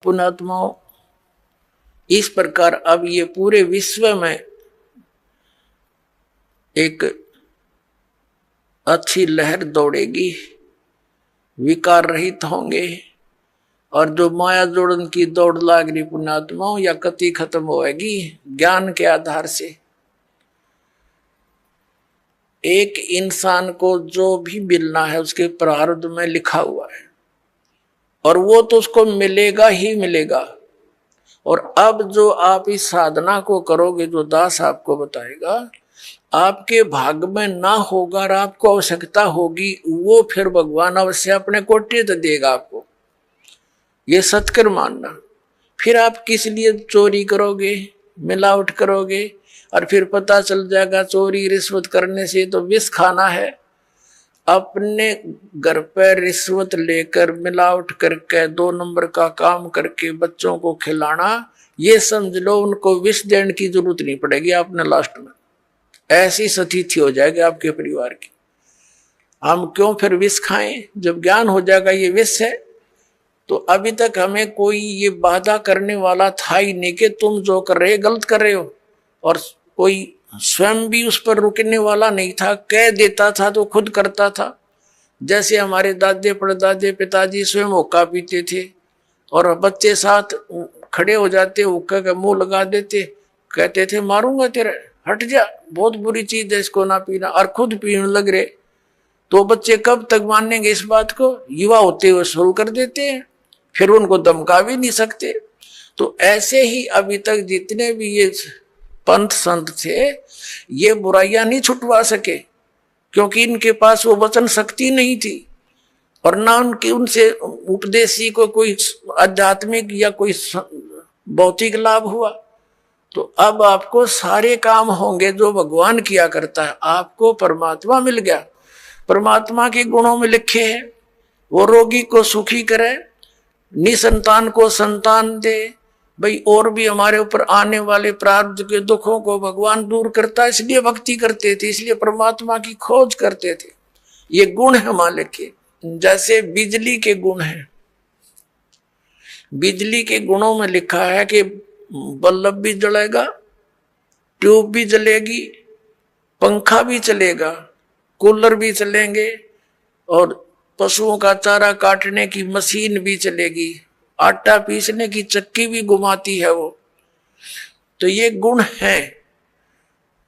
पुण्यात्माओं, इस प्रकार अब ये पूरे विश्व में एक अच्छी लहर दौड़ेगी, विकार रहित होंगे, और जो माया जोड़न की दौड़ लाग रही पुण्यात्माओं या कति खत्म होएगी ज्ञान के आधार से। एक इंसान को जो भी मिलना है उसके प्रारब्ध में लिखा हुआ है, और वो तो उसको मिलेगा ही मिलेगा। और अब जो आप इस साधना को करोगे, जो दास आपको बताएगा, आपके भाग में ना होगा और आपको आवश्यकता होगी, वो फिर भगवान अवश्य अपने कोटि तो देगा आपको। ये सत्कर मानना। फिर आप किस लिए चोरी करोगे, मिलावट करोगे, और फिर पता चल जाएगा चोरी रिश्वत करने से तो विष खाना है। अपने घर पर रिश्वत लेकर मिलावट करके 2 नंबर का काम करके बच्चों को खिलाना, ये समझ लो उनको विष देने की जरूरत नहीं पड़ेगी आपने लास्ट में। ऐसी स्थिति हो जाएगी आपके परिवार की। हम क्यों फिर विष खाएं जब ज्ञान हो जाएगा ये विष है। तो अभी तक हमें कोई ये बाधा करने वाला था ही नहीं कि तुम जो कर रहे गलत कर रहे हो, और कोई स्वयं भी उस पर रुकने वाला नहीं था। कह देता था तो खुद करता था। जैसे हमारे दादे परदादे पिताजी स्वयं हुक्का पीते थे और बच्चे साथ खड़े हो जाते, हुक्का का मुंह लगा देते, कहते थे मारूंगा तेरा, हट जा, बहुत बुरी चीज है, इसको ना पीना, और खुद पीने लग रहे। तो बच्चे कब तक मानेंगे इस बात को? युवा होते हुए शुरू कर देते हैं, फिर उनको धमका भी नहीं सकते। तो ऐसे ही अभी तक जितने भी ये पंथ संत थे, ये बुराइयां नहीं छुटवा सके, क्योंकि इनके पास वो वचन शक्ति नहीं थी, और ना उनके उनसे उपदेशी को कोई आध्यात्मिक या कोई भौतिक लाभ हुआ। तो अब आपको सारे काम होंगे जो भगवान किया करता है। आपको परमात्मा मिल गया, परमात्मा के गुणों में लिखे हैं। वो रोगी को सुखी करे, निसंतान को संतान दे। भाई और भी हमारे ऊपर आने वाले प्रारब्ध के दुखों को भगवान दूर करता है, इसलिए भक्ति करते थे, इसलिए परमात्मा की खोज करते थे। ये गुण है मालिक के। जैसे बिजली के गुण हैं, बिजली के गुणों में लिखा है कि बल्ब भी जलेगा, ट्यूब भी जलेगी, पंखा भी चलेगा, कूलर भी चलेंगे, और पशुओं का चारा काटने की मशीन भी चलेगी, आटा पीसने की चक्की भी घुमाती है वो। तो ये गुण है।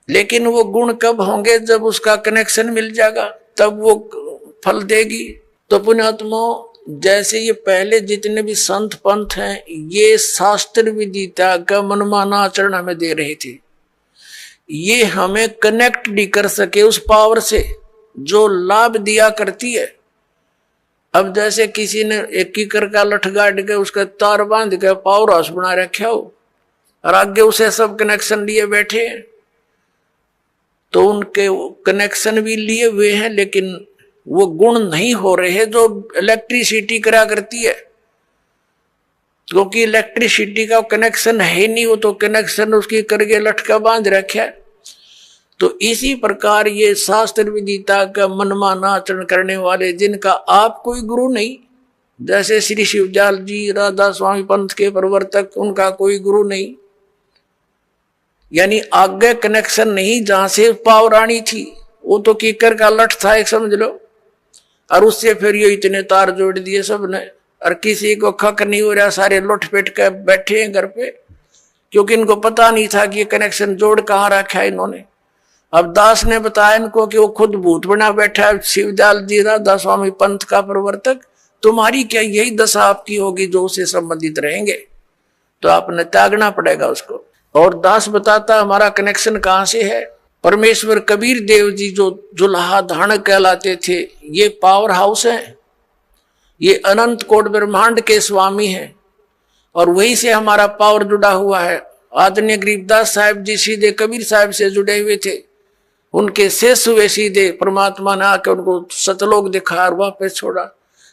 लेकिन वो गुण कब होंगे? जब उसका कनेक्शन मिल जाएगा, तब वो फल देगी। तो पुण्यात्माओं, जैसे ये पहले जितने भी संत पंथ हैं, ये शास्त्र विदिता का मनमाना आचरण हमें दे रहे थे। ये हमें कनेक्ट नहीं कर सके उस पावर से जो लाभ दिया करती है। अब जैसे किसी ने 1 कीकर का लठ गाड़ के उसका तार बांध के पावर हाउस बना रखा हो, और आगे उसे सब कनेक्शन लिए बैठे हैं, तो उनके कनेक्शन भी लिए हुए हैं, लेकिन वो गुण नहीं हो रहे जो इलेक्ट्रिसिटी करा करती है। क्योंकि इलेक्ट्रिसिटी का कनेक्शन है नहीं, वो तो कनेक्शन उसकी करके लटका बांध रखा है। तो इसी प्रकार ये शास्त्र विदिता का मनमाना आचरण करने वाले, जिनका आप कोई गुरु नहीं, जैसे श्री शिवजाल जी राधा स्वामी पंथ के प्रवर्तक, उनका कोई गुरु नहीं, यानी आगे कनेक्शन नहीं जहां से पावर आनी थी, वो तो कीकर का लठ था एक, समझ लो, और उससे फिर ये इतने तार जोड़ दिए सबने, और किसी को खक नहीं हो रहा, सारे लुट पेट के बैठे हैं घर पे, क्योंकि इनको पता नहीं था कि ये कनेक्शन जोड़ कहाँ रखा है इन्होंने। अब दास ने बताया इनको कि वो खुद भूत बना बैठा है, शिवदयाल जी राधा स्वामी पंथ का प्रवर्तक, तुम्हारी क्या यही दशा आपकी होगी जो उसे संबंधित रहेंगे, तो आपने त्यागना पड़ेगा उसको। और दास बताता हमारा कनेक्शन कहाँ से है। परमेश्वर कबीर देव जी जो जुल्हा धारण कहलाते थे, ये पावर हाउस है, ये अनंत कोट ब्रह्मांड के स्वामी हैं, और वहीं से हमारा पावर जुड़ा हुआ है। आदरणीय गरीबदास साहब जी सीधे कबीर साहब से जुड़े हुए थे, उनके शेष हुए सीधे, परमात्मा ने आकर उनको सतलोक दिखा और वापस छोड़ा।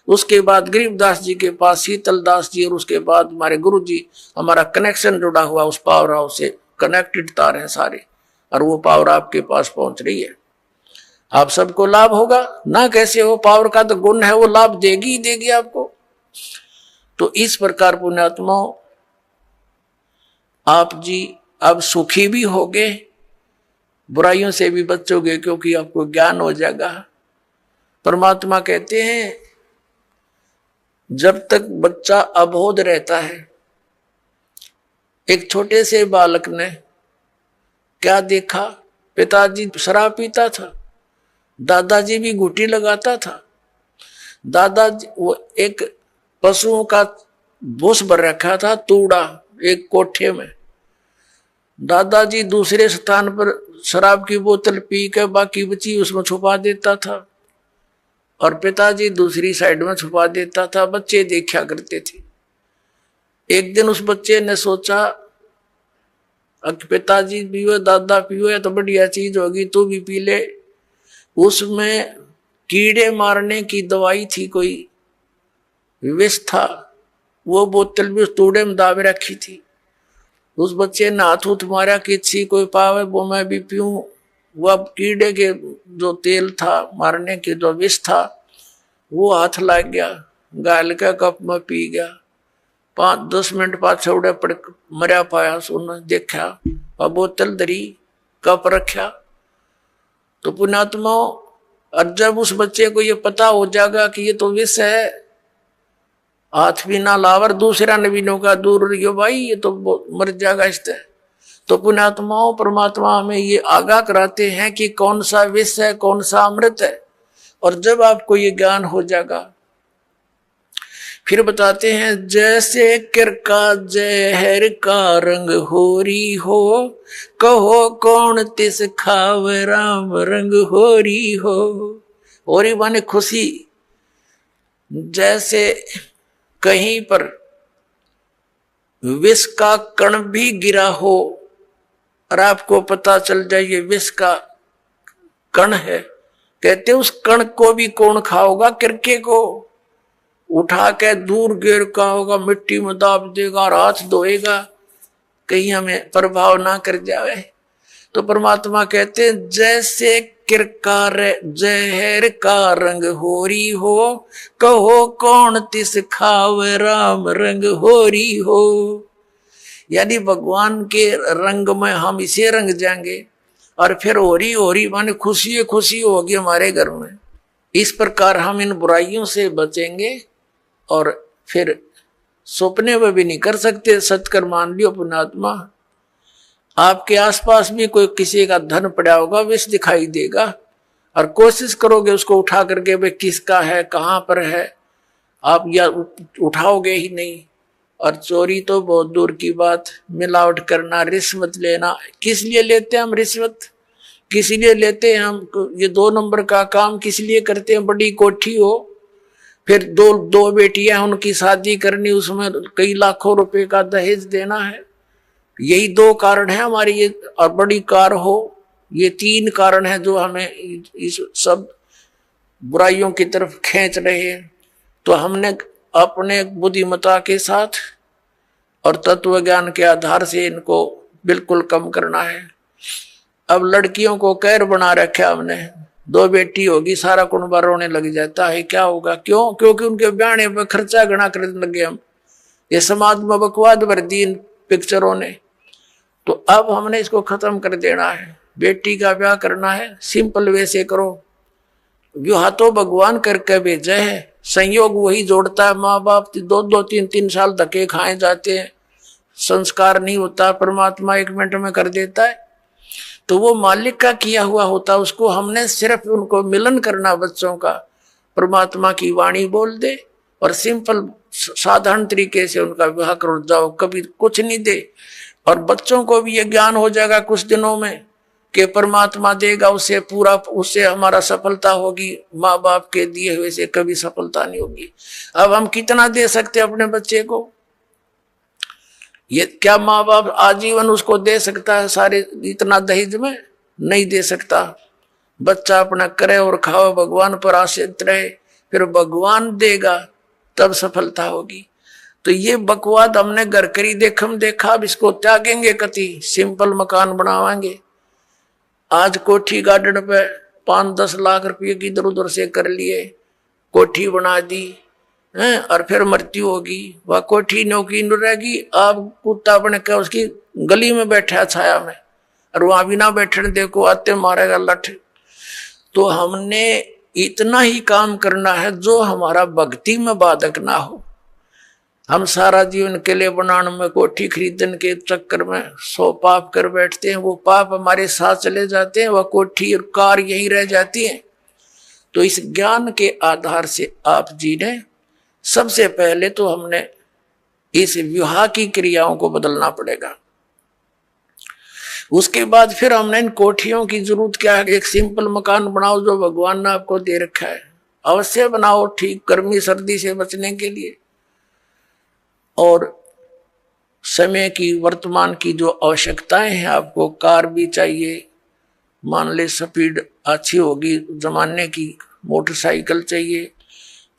उसके बाद गरीबदास जी के पास शीतल दास जी, और उसके बाद हमारे गुरु जी, हमारा कनेक्शन जुड़ा हुआ उस पावर हाउस से, कनेक्टेड तार हैं सारे, और वो पावर आपके पास पहुंच रही है। आप सबको लाभ होगा ना, कैसे हो, पावर का तो गुण है, वो लाभ देगी ही देगी आपको। तो इस प्रकार पुण्यात्मा आप जी अब सुखी भी होगे, बुराइयों से भी बचोगे, क्योंकि आपको ज्ञान हो जाएगा। परमात्मा कहते हैं जब तक बच्चा अबोध रहता है, एक छोटे से बालक ने क्या देखा, पिताजी शराब पीता था, दादाजी भी घुटी लगाता था, दादाजी वो एक पशुओं का भूस भर रखा था तूड़ा एक कोठे में, दादाजी दूसरे स्थान पर शराब की बोतल पी के बाकी बची उसमें छुपा देता था और पिताजी दूसरी साइड में छुपा देता था। बच्चे देखा करते थे। एक दिन उस बच्चे ने सोचा पिताजी पीओ दादा पीओ या तो बढ़िया चीज होगी, तू भी पी ले। उसमें कीड़े मारने की दवाई थी, कोई विष था, वो बोतल भी उस तूड़े में दाबे रखी थी। उस बच्चे ने हाथ उठ मारा कि अच्छी कोई पावे वो मैं भी पीऊं। वह कीड़े के जो तेल था मारने के जो विष था वो हाथ लग गया, गाल का कप में पी गया। 5-10 मिनट बाद छोड़े पड़ मरा पाया। सुन देखा और बोतल धरी कप रखा। तो पुण्यात्मा और जब उस बच्चे को ये पता हो जाएगा कि ये तो विष है, हाथ भी ना लावर, दूसरा नवीनों का दूर रहियो भाई, ये तो मर जाएगा इससे। तो पुण्यात्माओं परमात्मा हमें ये आगाह कराते हैं कि कौन सा विष है कौन सा अमृत है। और जब आपको ये ज्ञान हो जाएगा फिर बताते हैं जैसे किरका जहर का रंग होरी हो, कहो कौन तिस खाव राम रंग होरी हो। होरी माने खुशी। जैसे कहीं पर विष का कण भी गिरा हो और आपको पता चल जाए ये विष का कण है, कहते उस कण को भी कौन खाओगा, किरके को उठा के दूर गिर का होगा, मिट्टी में दाब देगा और हाथ धोएगा कहीं हमें प्रभाव ना कर जाए। तो परमात्मा कहते हैं जैसे किरकार जहर का रंग होरी हो, कहो कौन तिस खाव राम रंग होरी हो। यानी भगवान के रंग में हम इसे रंग जाएंगे और फिर होरी होरी माने खुशी खुशी होगी हमारे घर में। इस प्रकार हम इन बुराइयों से बचेंगे और फिर सपने में भी नहीं कर सकते। सत्कर मान लियो पुण्यात्मा, आपके आसपास भी कोई किसी का धन पड़ा होगा, विष दिखाई देगा और कोशिश करोगे उसको उठा करके भाई किसका है कहाँ पर है, आप या उठाओगे ही नहीं। और चोरी तो बहुत दूर की बात, मिलावट करना, रिश्वत लेना, किस लिए लेते हैं हम रिश्वत, किस लिए लेते हैं हम ये 2 नंबर का काम किस लिए करते हैं। बड़ी कोठी हो, फिर दो बेटियां उनकी शादी करनी, उसमें कई लाखों रुपए का दहेज देना है, यही 2 कारण है हमारी। ये और बड़ी कार हो, ये 3 कारण है जो हमें इस सब बुराइयों की तरफ खींच रहे हैं। तो हमने अपने बुद्धिमत्ता के साथ और तत्व ज्ञान के आधार से इनको बिल्कुल कम करना है। अब लड़कियों को कैर बना रखा हमने, 2 बेटी होगी सारा कुनबा रोने लग जाता है, क्या होगा, क्यों, क्योंकि उनके ब्याने पर खर्चा गणा करने लगे हम। ये समाज में बकवाद भर दी इन पिक्चरों ने। तो अब हमने इसको खत्म कर देना है। बेटी का ब्याह करना है सिंपल वे से करो, विवाह तो भगवान करके भेजे है, संयोग वही जोड़ता है। माँ बाप 2-2, 3-3 साल धक्के खाए जाते हैं, संस्कार नहीं होता, परमात्मा 1 मिनट में कर देता है। तो वो मालिक का किया हुआ होता, उसको हमने सिर्फ उनको मिलन करना बच्चों का, परमात्मा की वाणी बोल दे और सिंपल साधारण तरीके से उनका विवाह कर जाओ, कभी कुछ नहीं दे। और बच्चों को भी ये ज्ञान हो जाएगा कुछ दिनों में कि परमात्मा देगा उसे पूरा, उससे हमारा सफलता होगी, माँ बाप के दिए हुए से कभी सफलता नहीं होगी। अब हम कितना दे सकते हैं अपने बच्चे को, ये क्या माँ बाप आजीवन उसको दे सकता है सारे इतना दहेज में, नहीं दे सकता। बच्चा अपना करे और खाओ, भगवान पर आश्रित रहे, फिर भगवान देगा तब सफलता होगी। तो ये बकवाद हमने घर करी देखम देखा, अब इसको त्यागेंगे कति, सिंपल मकान बनावाएंगे। आज कोठी गार्डन पे 5-10 लाख रुपये की इधर उधर से कर लिए, कोठी बना दी, हैं, और फिर मृत्यु होगी, वह कोठी नौकी न रहेगी। आप कुत्ता बन के उसकी गली में बैठा छाया में, और वहां भी ना बैठने देखो, आते मारेगा लठ। तो हमने इतना ही काम करना है जो हमारा भक्ति में बाधक ना हो। हम सारा जीवन किले बनाने में, कोठी खरीदने के चक्कर में 100 पाप कर बैठते हैं, वो पाप हमारे साथ चले जाते हैं, वह कोठी और कार यही रह जाती है। तो इस ज्ञान के आधार से आप जी ने सबसे पहले तो हमने इस विवाह की क्रियाओं को बदलना पड़ेगा। उसके बाद फिर हमने इन कोठियों की जरूरत क्या है, एक सिंपल मकान बनाओ जो भगवान ने आपको दे रखा है, अवश्य बनाओ, ठीक गर्मी सर्दी से बचने के लिए। और समय की, वर्तमान की जो आवश्यकताएं हैं, आपको कार भी चाहिए, मान ले स्पीड अच्छी होगी जमाने की, मोटरसाइकिल चाहिए।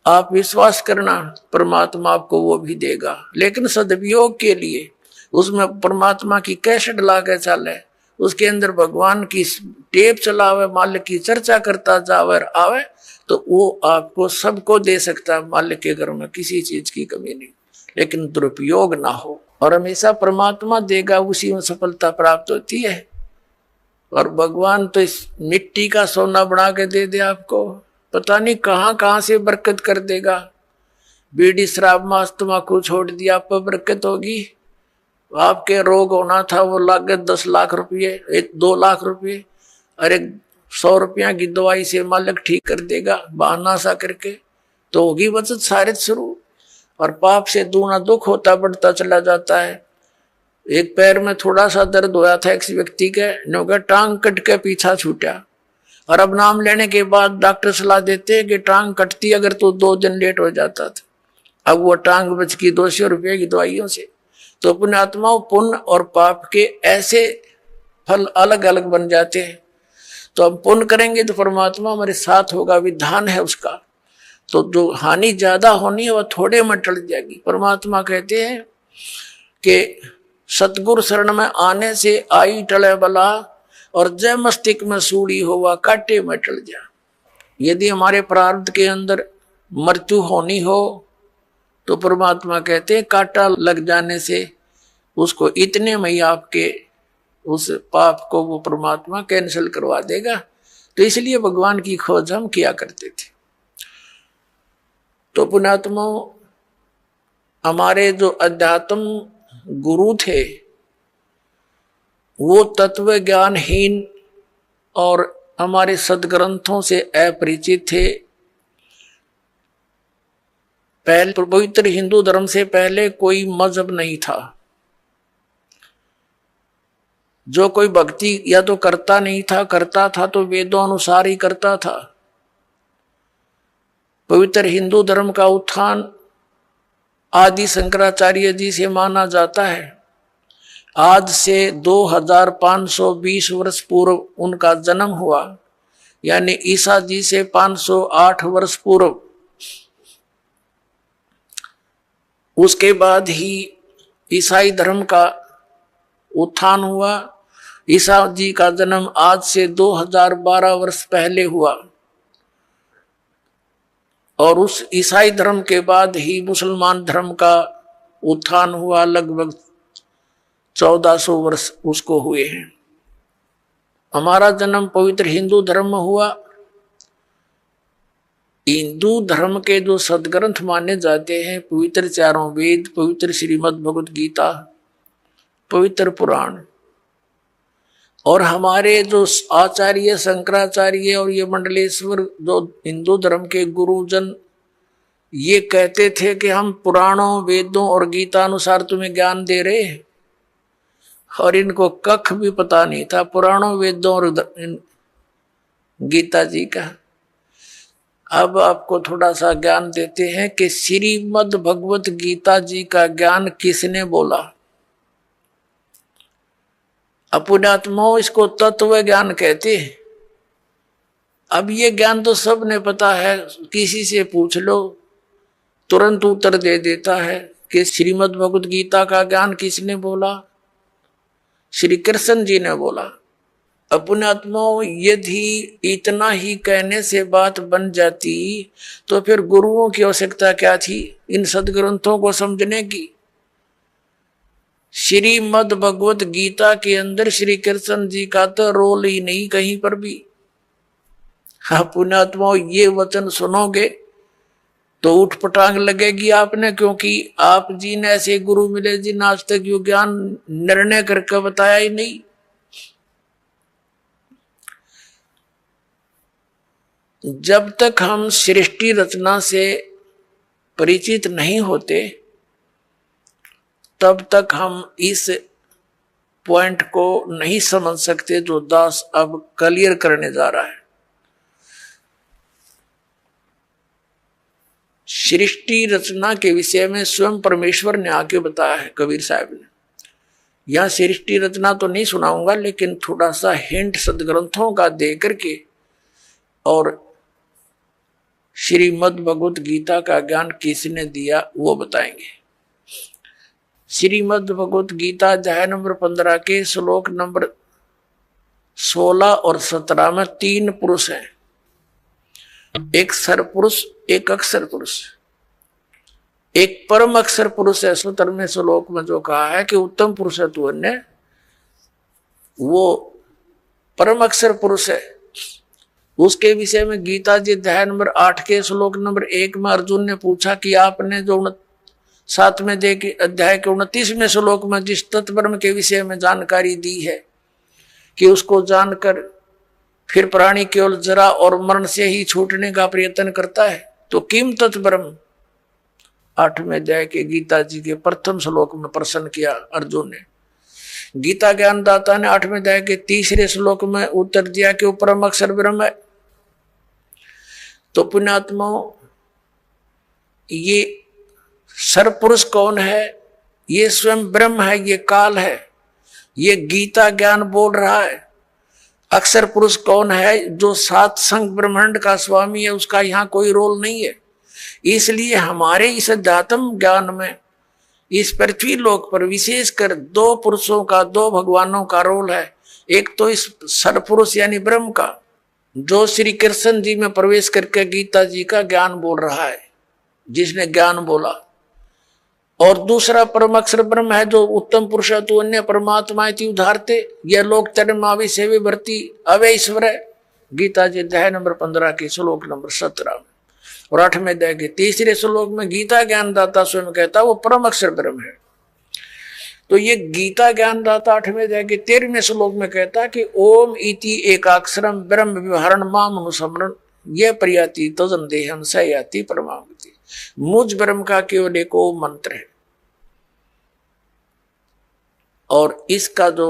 आप विश्वास करना परमात्मा आपको वो भी देगा, लेकिन सदुपयोग के लिए उसमें परमात्मा की कैसेट ला के चले, उसके अंदर भगवान की टेप चलावे, मालिक की चर्चा करता जावे आवे, तो वो आपको सबको दे सकता है। मालिक के घर में किसी चीज की कमी नहीं, लेकिन दुरुपयोग ना हो। और हमेशा परमात्मा देगा, उसी में सफलता प्राप्त होती है। और भगवान तो इस मिट्टी का सोना बना के दे दे आपको, पता नहीं कहाँ कहाँ से बरकत कर देगा। बीड़ी शराब मांस तम्बाकू छोड़ दिया, आप पर बरकत होगी। आपके रोग होना था वो लागत 10 लाख रुपये, 2 लाख रुपये, अरे 100 रुपया की दवाई से मालिक ठीक कर देगा, बहाना सा करके, तो होगी बचत सारे शुरू। और पाप से दूना दुख होता बढ़ता चला जाता है। एक पैर में थोड़ा सा दर्द होया था एक व्यक्ति के, नौका टांग कट के पीछा छूटा, और अब नाम लेने के बाद डॉक्टर सलाह देते हैं कि टांग कटती अगर तो 2 दिन लेट हो जाता था। अब वो टांग बच की 200 रुपये की दवाइयों से। तो पुण्यात्माओं, पुण्य और पाप के ऐसे फल अलग अलग बन जाते हैं। तो हम पुण्य करेंगे तो परमात्मा हमारे साथ होगा, विधान है उसका। तो जो हानि ज्यादा होनी है वह थोड़े में टल जाएगी। परमात्मा कहते हैं कि सतगुरु शरण में आने से आई टले बला, और जय मस्तिष्क में सूड़ी होवा काटे में टल जा। यदि हमारे प्रारब्ध के अंदर मृत्यु होनी हो तो परमात्मा कहते हैं कांटा लग जाने से उसको इतने में ही आपके उस पाप को वो परमात्मा कैंसिल करवा देगा। तो इसलिए भगवान की खोज हम किया करते थे। तो पुण्यात्मा, हमारे जो अध्यात्म गुरु थे वो तत्व ज्ञानहीन और हमारे सदग्रंथों से अपरिचित थे। पहले पवित्र हिंदू धर्म से पहले कोई मजहब नहीं था। जो कोई भक्ति या तो करता नहीं था, करता था तो वेदों अनुसार ही करता था। पवित्र हिंदू धर्म का उत्थान आदि शंकराचार्य जी से माना जाता है। आज से 2520 वर्ष पूर्व उनका जन्म हुआ, यानी ईसा जी से 508 वर्ष पूर्व। उसके बाद ही ईसाई धर्म का उत्थान हुआ। ईसा जी का जन्म आज से 2012 वर्ष पहले हुआ, और उस ईसाई धर्म के बाद ही मुसलमान धर्म का उत्थान हुआ। लगभग 1400 वर्ष उसको हुए हैं। हमारा जन्म पवित्र हिंदू धर्म में हुआ। हिंदू धर्म के जो सदग्रंथ माने जाते हैं, पवित्र 4 वेद, पवित्र श्रीमद् भगवत गीता, पवित्र पुराण, और हमारे जो आचार्य शंकराचार्य और ये मंडलेश्वर जो हिंदू धर्म के गुरुजन, ये कहते थे कि हम पुराणों, वेदों और गीता अनुसार तुम्हें ज्ञान दे रहे हैं, और इनको कख भी पता नहीं था पुराणों, वेदों और गीता जी का। अब आपको थोड़ा सा ज्ञान देते हैं कि श्रीमद् भगवत गीता जी का ज्ञान किसने बोला। पुण्यात्माओं, इसको तत्व ज्ञान कहते हैं। अब ये ज्ञान तो सब ने पता है, किसी से पूछ लो तुरंत उत्तर दे देता है कि श्रीमद् भगवत गीता का ज्ञान किसने बोला? श्री कृष्ण जी ने बोला। अपने आत्माओं यदि इतना ही कहने से बात बन जाती तो फिर गुरुओं की आवश्यकता क्या थी इन सदग्रंथों को समझने की। श्रीमद् भगवत गीता के अंदर श्री कृष्ण जी का तो रोल ही नहीं कहीं पर भी। अपने आत्माओं ये वचन सुनोगे तो उठ पटांग लगेगी आपने, क्योंकि आप जी ने ऐसे गुरु मिले जिन आज तक यो ज्ञान निर्णय करके बताया ही नहीं। जब तक हम सृष्टि रचना से परिचित नहीं होते तब तक हम इस पॉइंट को नहीं समझ सकते जो दास अब क्लियर करने जा रहा है। सृष्टि रचना के विषय में स्वयं परमेश्वर ने आके बताया है कबीर साहब ने। यहां सृष्टि रचना तो नहीं सुनाऊंगा, लेकिन थोड़ा सा हिंट सदग्रंथों का दे करके और श्रीमद् भगवत गीता का ज्ञान किसने दिया वो बताएंगे। श्रीमद् भगवत गीता अध्याय नंबर 15 के श्लोक नंबर 16 और 17 में 3 पुरुष हैं, एक सर पुरुष, एक अक्षर पुरुष, एक परम अक्षर पुरुष है। 17वें श्लोक में जो कहा है कि उत्तम पुरुष है तू अन्य, वो परम अक्षर पुरुष है। उसके विषय में गीता जी अध्याय नंबर 8 के श्लोक नंबर 1 में अर्जुन ने पूछा कि आपने जो 7वें अध्याय के 29वें श्लोक में जिस तत्ब्रह्म के विषय में जानकारी दी है कि उसको जानकर फिर प्राणी केवल जरा और मरण से ही छूटने का प्रयत्न करता है, तो किम तत्ब्रह्म 8वें अध्याय के गीता जी के प्रथम श्लोक में प्रश्न किया अर्जुन ने। गीता ज्ञानदाता ने 8वें अध्याय के 3रे श्लोक में उत्तर दिया कि वो परम अक्षर ब्रह्म है। तो पुण्यात्माओं, ये सरपुरुष कौन है? ये स्वयं ब्रह्म है, ये काल है, ये गीता ज्ञान बोल रहा है। अक्षर पुरुष कौन है? जो 7 संग ब्रह्मांड का स्वामी है, उसका यहाँ कोई रोल नहीं है। इसलिए हमारे इस अध्यात्म ज्ञान में इस पृथ्वी लोक पर विशेषकर 2 पुरुषों का, 2 भगवानों का रोल है। एक तो इस सरपुरुष यानी ब्रह्म का, जो श्री कृष्ण जी में प्रवेश करके गीता जी का ज्ञान बोल रहा है, जिसने ज्ञान बोला, और दूसरा परम अक्षर ब्रह्म है जो उत्तम पुरुष है तो अन्य परमात्मा उधारते यह लोक चरमावि सेवे भर्ती अवे ईश्वर है। गीता जी अध्याय नंबर 15 के श्लोक नंबर 17 में। और 8वें अध्याय के 3रे श्लोक में गीता ज्ञानदाता स्वयं कहता वो परम अक्षर ब्रह्म है। तो ये गीता ज्ञानदाता 8वें अध्याय के 13वें श्लोक में कहता कि ओम इति एकाक्षरम ब्रह्म व्यवहारण माम अनुसमरण यह प्रयाति तजन देहम सयाति परमागति। मुझ ब्रह्म का केवल एक ओम मंत्र है, और इसका जो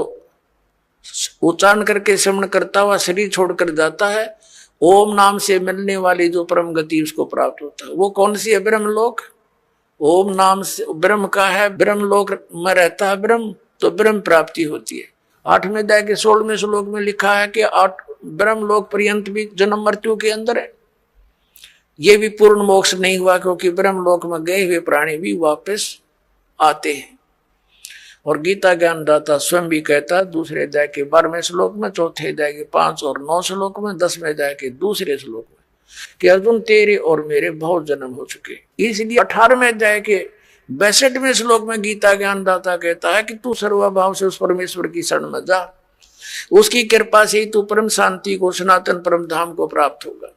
उच्चारण करके श्रवण करता हुआ शरीर छोड़कर जाता है, ओम नाम से मिलने वाली जो परम गति उसको प्राप्त होता है। वो कौन सी है? ब्रह्मलोक। ओम नाम से ब्रह्म का है, ब्रह्मलोक में रहता है ब्रह्म, तो ब्रह्म प्राप्ति होती है। 8वें अध्याय के 16वें श्लोक में लिखा है कि 8 ब्रह्मलोक पर्यंत भी जन्म मृत्यु के अंदर है। ये भी पूर्ण मोक्ष नहीं हुआ, क्योंकि ब्रह्मलोक में गए हुए प्राणी भी वापस आते हैं। और गीता ज्ञानदाता स्वयं भी कहता दूसरे अध्याय के 12वें श्लोक में, चौथे अध्याय के 5 और 9 श्लोक में, 10वें अध्याय के 2रे श्लोक में कि अर्जुन तेरे और मेरे बहुत जन्म हो चुके। इसलिए 18वें अध्याय के 62वें श्लोक में गीता ज्ञानदाता कहता है कि तू सर्वभाव से उस परमेश्वर की शरण में जा, उसकी कृपा से ही तू परम शांति को, सनातन परम धाम को प्राप्त होगा।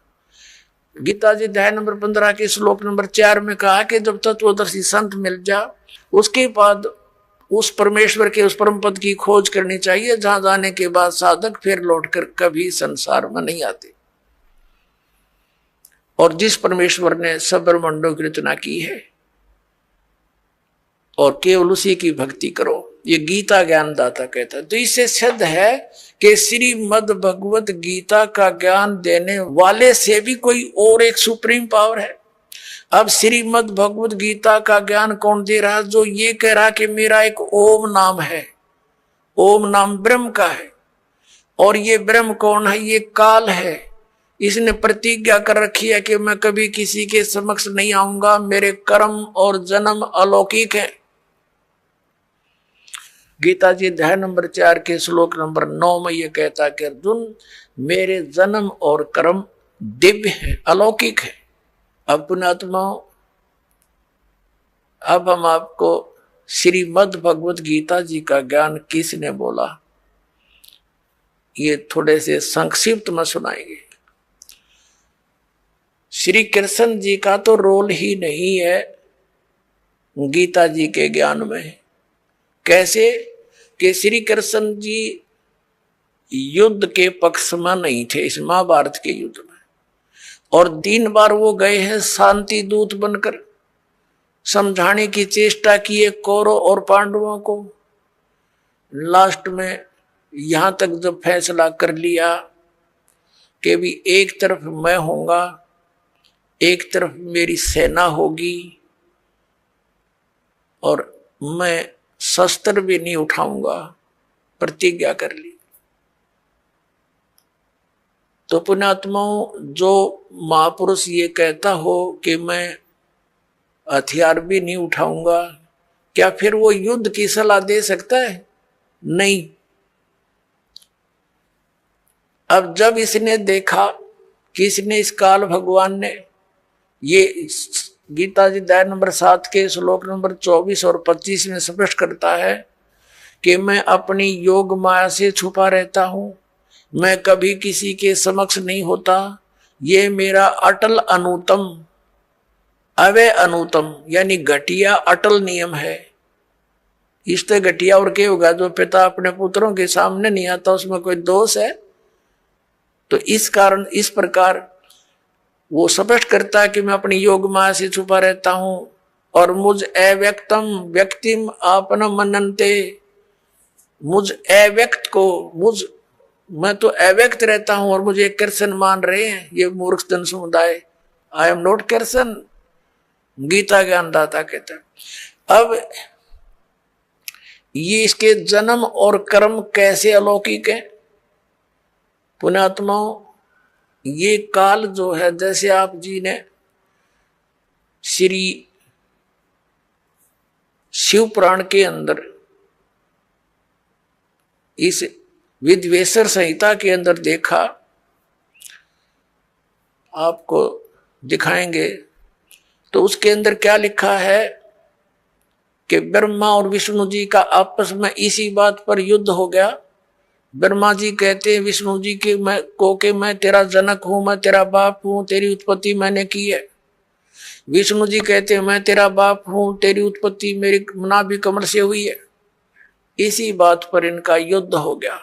गीता जी अध्याय नंबर 15 के श्लोक नंबर 4 में कहा कि जब तत्वदर्शी संत मिल जा, उसके बाद उस परमेश्वर के उस परम पद की खोज करनी चाहिए, जहां जाने के बाद साधक फिर लौटकर कभी संसार में नहीं आते। और जिस परमेश्वर ने सब ब्रह्मांडों की रचना की है, और केवल उसी की भक्ति करो, ये गीता ज्ञानदाता कहता है। तो इससे सिद्ध है कि श्रीमद् भगवत गीता का ज्ञान देने वाले से भी कोई और एक सुप्रीम पावर है। अब श्रीमद् भगवत गीता का ज्ञान कौन दे रहा? जो ये कह रहा कि मेरा एक ओम नाम है, ओम नाम ब्रह्म का है, और ये ब्रह्म कौन है? ये काल है। इसने प्रतिज्ञा कर रखी है कि मैं कभी किसी के समक्ष नहीं आऊंगा, मेरे कर्म और जन्म अलौकिक है। गीता जी अध्याय नंबर 4 के श्लोक नंबर 9 में ये कहता कि अर्जुन, मेरे जन्म और कर्म दिव्य है, अलौकिक है। अब पुण्यात्माओं, अब हम आपको श्रीमद् भगवत गीता जी का ज्ञान किसने बोला, ये थोड़े से संक्षिप्त में सुनाएंगे। श्री कृष्ण जी का तो रोल ही नहीं है गीता जी के ज्ञान में। कैसे कि श्री कृष्ण जी युद्ध के पक्ष में नहीं थे इस महाभारत के युद्ध में, और 3 बार वो गए हैं शांति दूत बनकर, समझाने की चेष्टा की है कौरव और पांडवों को। लास्ट में यहां तक जब फैसला कर लिया कि भी एक तरफ मैं होऊंगा, एक तरफ मेरी सेना होगी, और मैं शस्त्र भी नहीं उठाऊंगा, प्रतिज्ञा कर ली। तो पुण्यात्माओं, जो महापुरुष ये कहता हो कि मैं हथियार भी नहीं उठाऊंगा, क्या फिर वो युद्ध की सलाह दे सकता है? नहीं। अब जब इसने देखा कि इसने इस काल भगवान ने ये गीता जी अध्याय नंबर 7 के श्लोक नंबर 24 और 25 में स्पष्ट करता है कि मैं अपनी योग माया से छुपा रहता हूं, मैं कभी किसी के समक्ष नहीं होता, ये मेरा अटल अनुतम अवय अनुतम यानी घटिया अटल नियम है। इससे घटिया और क्या होगा? जो पिता अपने पुत्रों के सामने नहीं आता उसमें कोई दोष है? तो इस कारण इस प्रकार वो स्पष्ट करता है कि मैं अपनी योग माया से छुपा रहता हूं, और मुझ अव्यक्तम व्यक्तिम आपन मनन्ते, मुझ अव्यक्त को मैं तो अव्यक्त रहता हूं और मुझे कृष्ण मान रहे हैं ये मूर्ख जन समुदाय। I am not Krishna, Gita ज्ञानदाता कहता है। अब ये इसके जन्म और कर्म कैसे अलौकिक है पुण्यात्माओं? ये काल जो है, जैसे आप जी ने श्री शिव पुराण के अंदर इस विद्वेषर संहिता के अंदर देखा, आपको दिखाएंगे, तो उसके अंदर क्या लिखा है कि ब्रह्मा और विष्णु जी का आपस में इसी बात पर युद्ध हो गया। ब्रह्मा जी कहते हैं विष्णु जी के मैं तेरा जनक हूं, मैं तेरा बाप हूं, तेरी उत्पत्ति मैंने की है। विष्णु जी कहते हैं मैं तेरा बाप हूं, तेरी उत्पत्ति मेरी नाभि कमल से हुई है। इसी बात पर इनका युद्ध हो गया।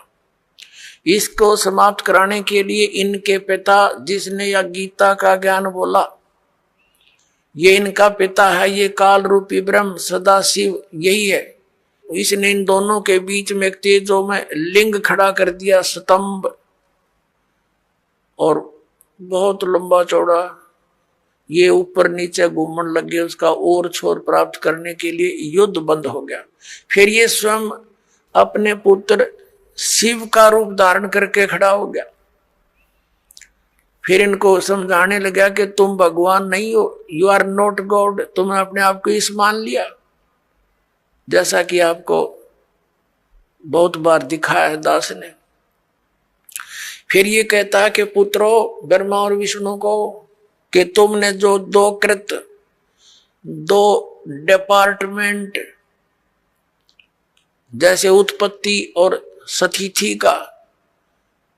इसको समाप्त कराने के लिए इनके पिता, जिसने या गीता का ज्ञान बोला, ये इनका पिता है, ये काल रूपी ब्रह्म सदा शिव यही है। इसने इन दोनों के बीच में एक तेजो में लिंग खड़ा कर दिया, स्तंभ, और बहुत लंबा चौड़ा, ये ऊपर नीचे घूमने लग गए। उसका और छोर प्राप्त करने के लिए युद्ध बंद हो गया। फिर ये स्वयं अपने पुत्र शिव का रूप धारण करके खड़ा हो गया। फिर इनको समझाने लगा कि तुम भगवान नहीं हो, यू आर नॉट गॉड, तुमने अपने आप को इस मान लिया, जैसा कि आपको बहुत बार दिखाया है दास ने। फिर ये कहता है कि पुत्रों ब्रह्मा और विष्णु को कि तुमने जो दो डिपार्टमेंट जैसे उत्पत्ति और सतिथि का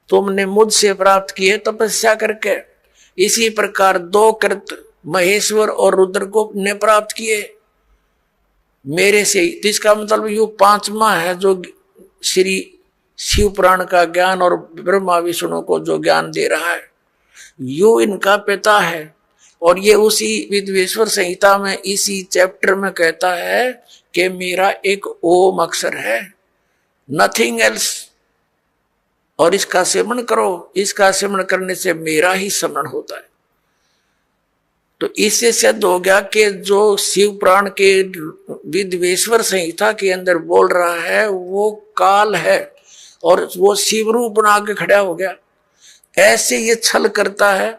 तुमने मुझसे प्राप्त किए तपस्या करके, इसी प्रकार 2 कृत महेश्वर और रुद्र को ने प्राप्त किए मेरे से। इसका मतलब यू 5वां है जो श्री शिव पुराण का ज्ञान और ब्रह्मा विष्णु को जो ज्ञान दे रहा है, यू इनका पिता है। और ये उसी विद्वेश्वर संहिता में इसी चैप्टर में कहता है कि मेरा एक ओम अक्षर है, नथिंग एल्स, और इसका सेवन करो, इसका सेवन करने से मेरा ही स्मरण होता है। तो इससे सिद्ध हो गया कि जो शिव पुराण के विद्वेश्वर संहिता के अंदर बोल रहा है वो काल है, और वो शिव रूप बना के खड़ा हो गया। ऐसे ये छल करता है,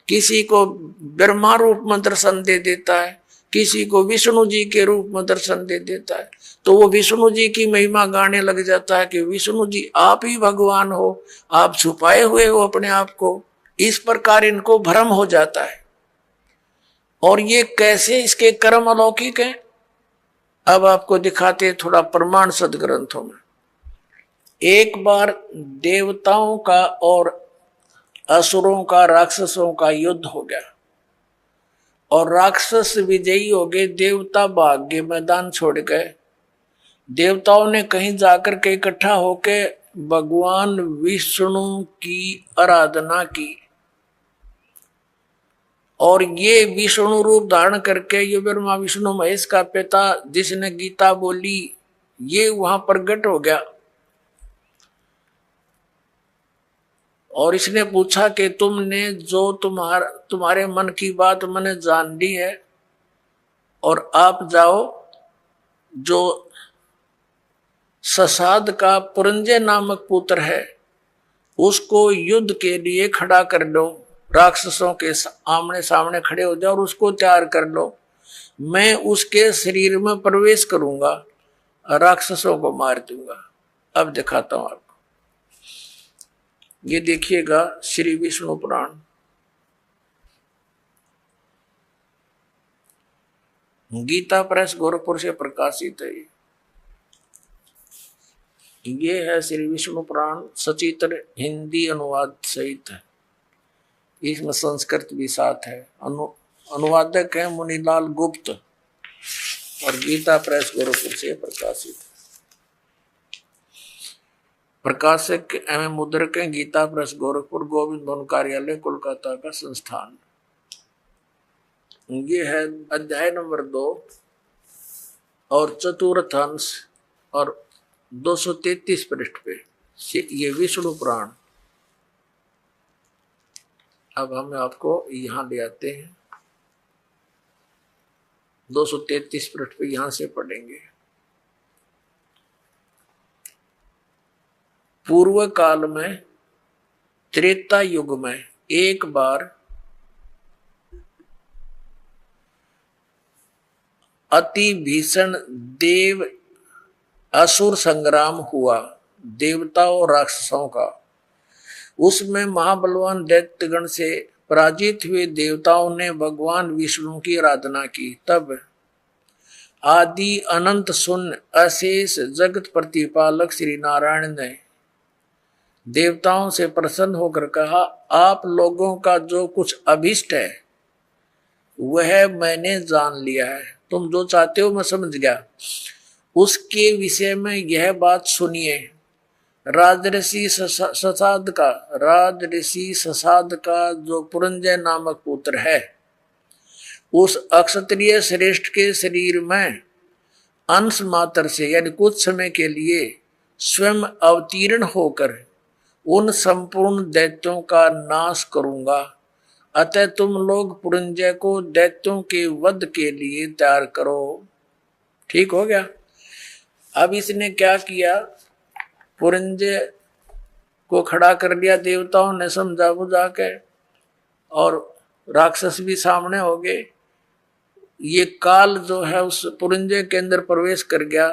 किसी को ब्रह्मा रूप में दर्शन दे देता है, किसी को विष्णु जी के रूप में दर्शन दे देता है। तो वो विष्णु जी की महिमा गाने लग जाता है कि विष्णु जी आप ही भगवान हो, आप छुपाए हुए हो अपने आप को। इस प्रकार इनको भ्रम हो जाता है। और ये कैसे इसके कर्म अलौकिक हैं, अब आपको दिखाते थोड़ा प्रमाण सदग्रंथों में। एक बार देवताओं का और असुरों का, राक्षसों का युद्ध हो गया और राक्षस विजयी हो गए, देवता भाग गए, मैदान छोड़ गए। देवताओं ने कहीं जाकर के इकट्ठा होके भगवान विष्णु की आराधना की और ये विष्णु रूप धारण करके, ये ब्रह्मा विष्णु महेश का पिता जिसने गीता बोली, ये वहां प्रकट हो गया। और इसने पूछा कि तुमने जो तुम्हारे मन की बात मैंने जान ली है, और आप जाओ जो ससाद का पुरंजय नामक पुत्र है उसको युद्ध के लिए खड़ा कर लो, राक्षसों के आमने सामने खड़े हो जाओ और उसको तैयार कर लो। मैं उसके शरीर में प्रवेश करूंगा, राक्षसों को मार दूंगा। अब दिखाता हूं आपको, ये देखिएगा श्री विष्णु पुराण, गीता प्रेस गोरखपुर से प्रकाशित है। ये है श्री विष्णु पुराण, सचित्र हिंदी अनुवाद सहित है। इसमें संस्कृत भी साथ है। अनुवादक है मुनीलाल गुप्त और गीता प्रेस गोरखपुर से प्रकाशित है। प्रकाशक एवं मुद्रक है गीता प्रेस गोरखपुर, गोविंद भवन कार्यालय कोलकाता का संस्थान। ये है अध्याय नंबर 2 और चतुर्थ अंश और 233 पृष्ठ पे ये विष्णु पुराण। अब हम आपको यहां ले आते हैं, 233 पृष्ठ पे यहां से पढ़ेंगे। पूर्व काल में त्रेता युग में एक बार अति भीषण देव असुर संग्राम हुआ, देवताओं और राक्षसों का। उसमें महाबलवान दैत्यगण से पराजित हुए देवताओं ने भगवान विष्णु की आराधना की। तब आदि अनंत शून्य अशेष जगत प्रतिपालक श्री नारायण ने देवताओं से प्रसन्न होकर कहा, आप लोगों का जो कुछ अभिष्ट है वह मैंने जान लिया है। तुम जो चाहते हो मैं समझ गया। उसके विषय में यह बात सुनिए। राजऋषि ससाद का जो पुरंजय नामक पुत्र है, उस अक्षत्रिय श्रेष्ठ के शरीर में अंश मात्र से यानी कुछ समय के लिए स्वयं अवतीर्ण होकर उन संपूर्ण दैत्यों का नाश करूंगा। अतः तुम लोग पुरंजय को दैत्यों के वध के लिए तैयार करो। ठीक हो गया। अब इसने क्या किया, पुरंजय को खड़ा कर लिया, देवताओं ने समझा बुझा के, और राक्षस भी सामने हो गए। ये काल जो है उस पुरंजय के अंदर प्रवेश कर गया,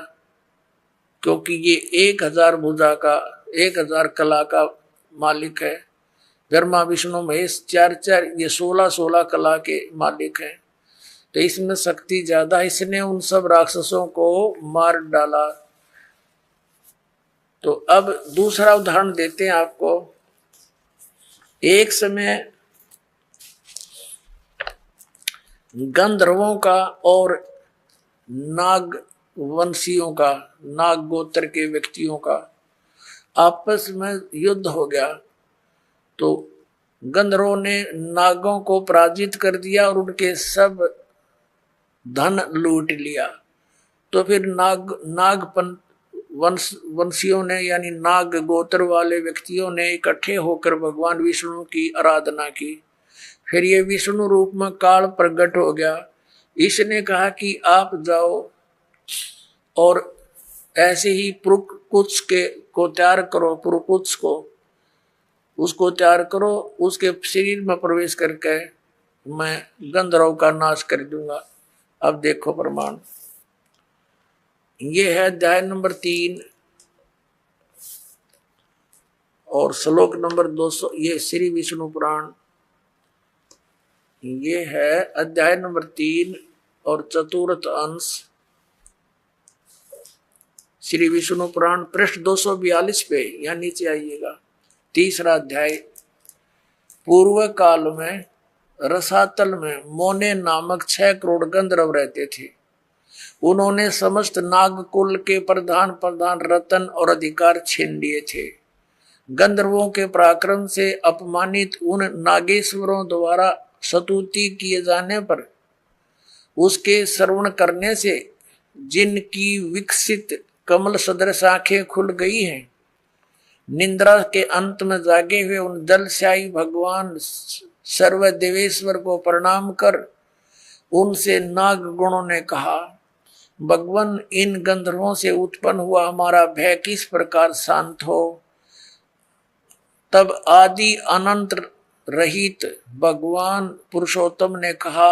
क्योंकि ये 1000 भुजा का 1000 कला का मालिक है। ब्रह्मा विष्णु महेश 4 ये 16 कला के मालिक हैं। तो इसमें शक्ति ज्यादा, इसने उन सब राक्षसों को मार डाला। तो अब दूसरा उदाहरण देते हैं आपको। एक समय गंधर्वों का और नाग वंशियों का, नाग गोत्र के व्यक्तियों का आपस में युद्ध हो गया। तो गंधर्वों ने नागों को पराजित कर दिया और उनके सब धन लूट लिया। तो फिर नागपन वंशियों ने यानी नाग गोत्र वाले व्यक्तियों ने इकट्ठे होकर भगवान विष्णु की आराधना की। फिर ये विष्णु रूप में काल प्रकट हो गया। इसने कहा कि आप जाओ और ऐसे ही पुरुकुत्स को तैयार करो, पुरुकुत्स को उसको तैयार करो, उसके शरीर में प्रवेश करके मैं गंधर्व का नाश कर दूंगा। अब देखो प्रमाण, ये है अध्याय नंबर 3 और श्लोक नंबर 200। ये श्री विष्णु पुराण, ये है अध्याय नंबर 3 और चतुर्थ अंश, श्री विष्णु पुराण पृष्ठ 242 पे, या नीचे आइएगा। तीसरा अध्याय। पूर्व काल में रसातल में मोने नामक 6 करोड़ गंधर्व रहते थे। उन्होंने समस्त नागकुल के प्रधान रतन और अधिकार छीन लिए थे। गंधर्वों के पराक्रम से अपमानित उन नागेश्वरों द्वारा स्तुति किए जाने पर उसके श्रवण करने से जिनकी विकसित कमल सदृश आंखें खुल गई हैं, निंद्रा के अंत में जागे हुए उन जलशाही भगवान सर्वदेवेश्वर को प्रणाम कर उनसे नाग गुणों ने कहा, भगवान, इन गंधर्वों से उत्पन्न हुआ हमारा भय किस प्रकार शांत हो। तब आदि अनंत रहित भगवान पुरुषोत्तम ने कहा,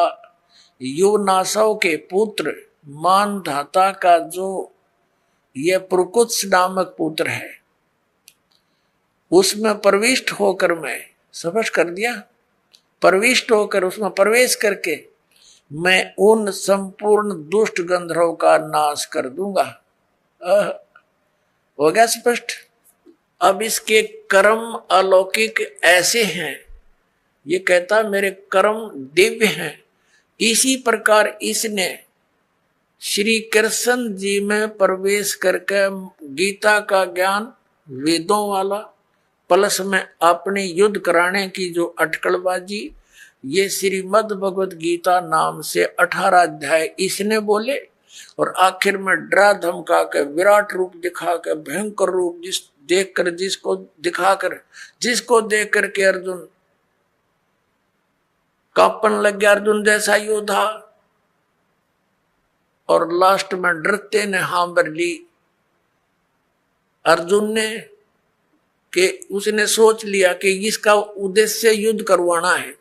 युवनासव के पुत्र मानधाता का जो यह प्रकुत्स नामक पुत्र है, उसमें प्रविष्ट होकर मैं स्पष्ट कर दिया, प्रविष्ट होकर उसमें प्रवेश करके मैं उन संपूर्ण दुष्ट गंधर्वों का नाश कर दूंगा। हो गया स्पष्ट। अब इसके कर्म अलौकिक ऐसे हैं, ये कहता मेरे कर्म दिव्य हैं। इसी प्रकार इसने श्री कृष्ण जी में प्रवेश करके गीता का ज्ञान वेदों वाला प्लस में अपने युद्ध कराने की जो अटकलबाजी, ये श्रीमद् भगवत गीता नाम से 18 अध्याय इसने बोले और आखिर में डरा धमका के विराट रूप दिखा के भयंकर रूप जिसको देख करके अर्जुन कांपन लग गया, अर्जुन जैसा योद्धा। और लास्ट में डरते ने हां भर ली अर्जुन ने कि उसने सोच लिया कि इसका उद्देश्य युद्ध करवाना है,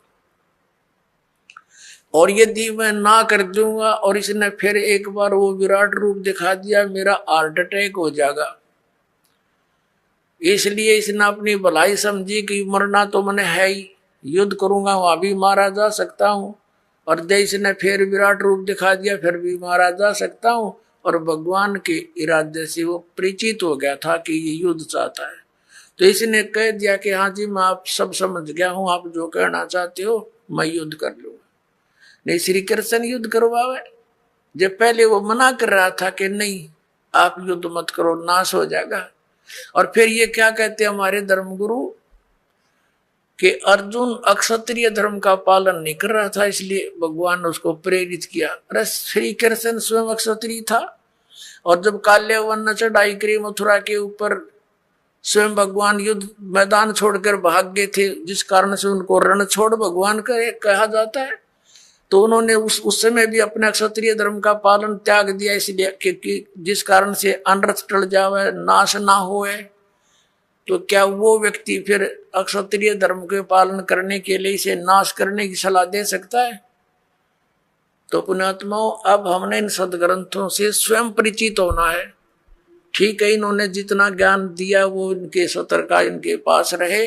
और यदि मैं ना कर दूंगा और इसने फिर एक बार वो विराट रूप दिखा दिया, मेरा हार्ट अटैक हो जाएगा। इसलिए इसने अपनी भलाई समझी कि मरना तो मैंने है ही, युद्ध करूंगा वहां भी मारा जा सकता हूं, और जैसे ने फिर विराट रूप दिखा दिया फिर भी मारा जा सकता हूं। और भगवान के इरादे से वो परिचित हो गया था कि ये युद्ध चाहता है, तो इसने कह दिया कि हाँ जी मैं आप सब समझ गया हूं, आप जो कहना चाहते हो मैं युद्ध कर लूंगा। नहीं, श्री कृष्ण युद्ध करवावे, जब पहले वो मना कर रहा था कि नहीं आप युद्ध मत करो, नाश हो जाएगा। और फिर ये क्या कहते हैं हमारे धर्मगुरु कि अर्जुन अक्षत्रिय धर्म का पालन नहीं कर रहा था, इसलिए भगवान ने उसको प्रेरित किया। अरे श्री कृष्ण स्वयं अक्षत्रिय था, और जब काल्यवन ने चढ़ाई करी मथुरा के ऊपर, स्वयं भगवान युद्ध मैदान छोड़कर भाग गए थे, जिस कारण से उनको रण छोड़ भगवान कहा जाता है। तो उन्होंने उस समय भी अपने क्षत्रिय धर्म का पालन त्याग दिया, इसलिए कि जिस कारण से अनर्थ टल जावे, नाश ना होए। तो क्या वो व्यक्ति फिर अक्षत्रिय धर्म के पालन करने के लिए इसे नाश करने की सलाह दे सकता है? तो पुण्यात्माओं, अब हमने इन सदग्रंथों से स्वयं परिचित होना है। ठीक है, इन्होंने जितना ज्ञान दिया वो इनके सतर का इनके पास रहे।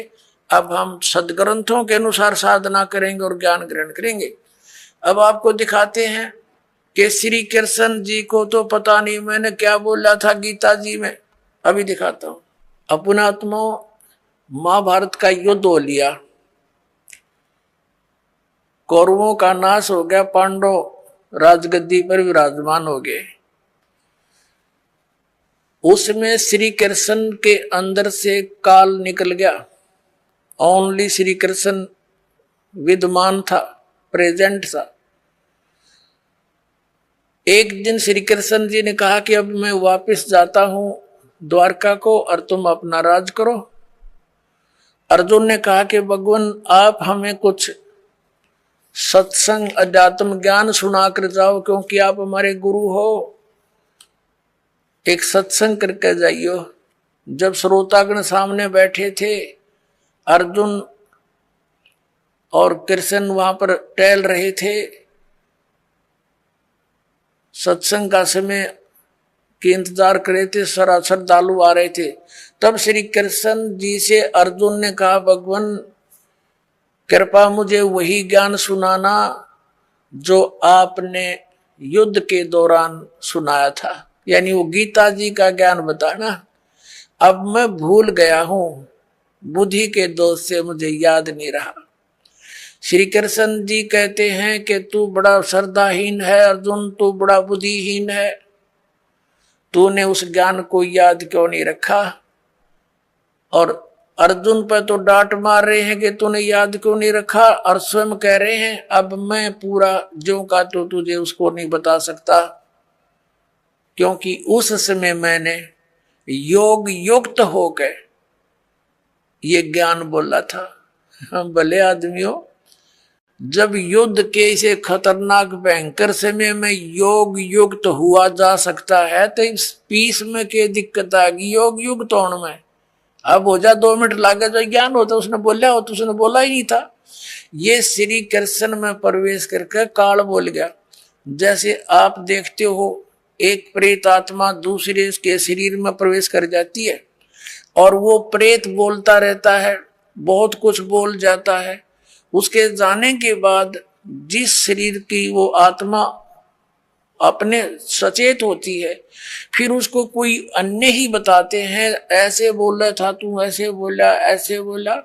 अब हम सदग्रंथों के अनुसार साधना करेंगे और ज्ञान ग्रहण करेंगे। अब आपको दिखाते हैं कि श्री कृष्ण जी को तो पता नहीं मैंने क्या बोला था गीता जी में, अभी दिखाता हूं। अपनात्मा महाभारत का युद्ध हो लिया, कौरवों का नाश हो गया, पांडव राजगद्दी पर विराजमान हो गए। उसमें श्री कृष्ण के अंदर से काल निकल गया, ओनली श्री कृष्ण विद्यमान था, प्रेजेंट था। एक दिन श्री कृष्ण जी ने कहा कि अब मैं वापस जाता हूं द्वारका को और तुम अपना राज करो। अर्जुन ने कहा कि भगवान आप हमें कुछ सत्संग अध्यात्म ज्ञान सुना कर जाओ, क्योंकि आप हमारे गुरु हो, एक सत्संग करके जाइयो। जब श्रोतागण सामने बैठे थे, अर्जुन और कृष्ण वहां पर टहल रहे थे, सत्संग का समय कि इंतजार कर रहे थे, श्रद्धालु आ रहे थे। तब श्री कृष्ण जी से अर्जुन ने कहा, भगवान कृपा मुझे वही ज्ञान सुनाना जो आपने युद्ध के दौरान सुनाया था, यानी वो गीता जी का ज्ञान बताना। अब मैं भूल गया हूं, बुद्धि के दोष से मुझे याद नहीं रहा। श्री कृष्ण जी कहते हैं कि तू बड़ा श्रद्धाहीन है अर्जुन, तू बड़ा बुद्धिहीन है, तूने उस ज्ञान को याद क्यों नहीं रखा। और अर्जुन पर तो डांट मार रहे हैं कि तूने याद क्यों नहीं रखा, और स्वयं कह रहे हैं अब मैं पूरा ज्यों का तो तुझे उसको नहीं बता सकता, क्योंकि उस समय मैंने योग युक्त होकर ये ज्ञान बोला था। हम भले आदमियों, जब युद्ध के इसे खतरनाक भयंकर समय में योग युक्त हुआ जा सकता है, तो इस पीस में क्या दिक्कत आ गई योग युक्त होने में। अब हो जा 2 मिनट लागे जो ज्ञान होता, उसने बोला हो तो उसने बोला ही नहीं था। ये श्री कृष्ण में प्रवेश करके काल बोल गया। जैसे आप देखते हो एक प्रेत आत्मा दूसरे के शरीर में प्रवेश कर जाती है और वो प्रेत बोलता रहता है, बहुत कुछ बोल जाता है। उसके जाने के बाद जिस शरीर की वो आत्मा अपने सचेत होती है, फिर उसको कोई अन्य ही बताते हैं, ऐसे बोला था तू, ऐसे बोला, ऐसे बोला।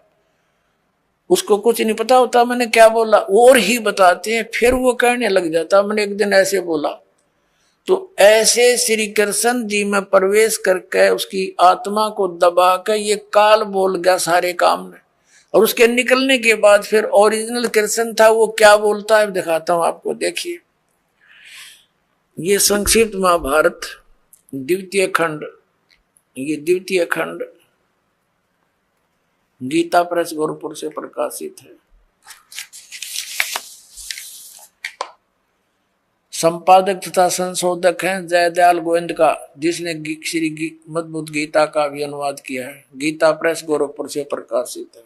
उसको कुछ नहीं पता होता मैंने क्या बोला, और ही बताते हैं, फिर वो कहने लग जाता मैंने एक दिन ऐसे बोला। तो ऐसे श्री कृष्ण जी में प्रवेश करके उसकी आत्मा को दबा कर ये काल बोल गया सारे काम में। और उसके निकलने के बाद फिर ओरिजिनल कृष्ण था, वो क्या बोलता है दिखाता हूं आपको, देखिए। ये संक्षिप्त महाभारत द्वितीय खंड, ये द्वितीय खंड गीता प्रेस गोरखपुर से प्रकाशित है। संपादक तथा संशोधक हैं जयदयाल गोविंद का, जिसने श्री मद्भुत गीता का भी अनुवाद किया है। गीता प्रेस गोरखपुर से प्रकाशित है,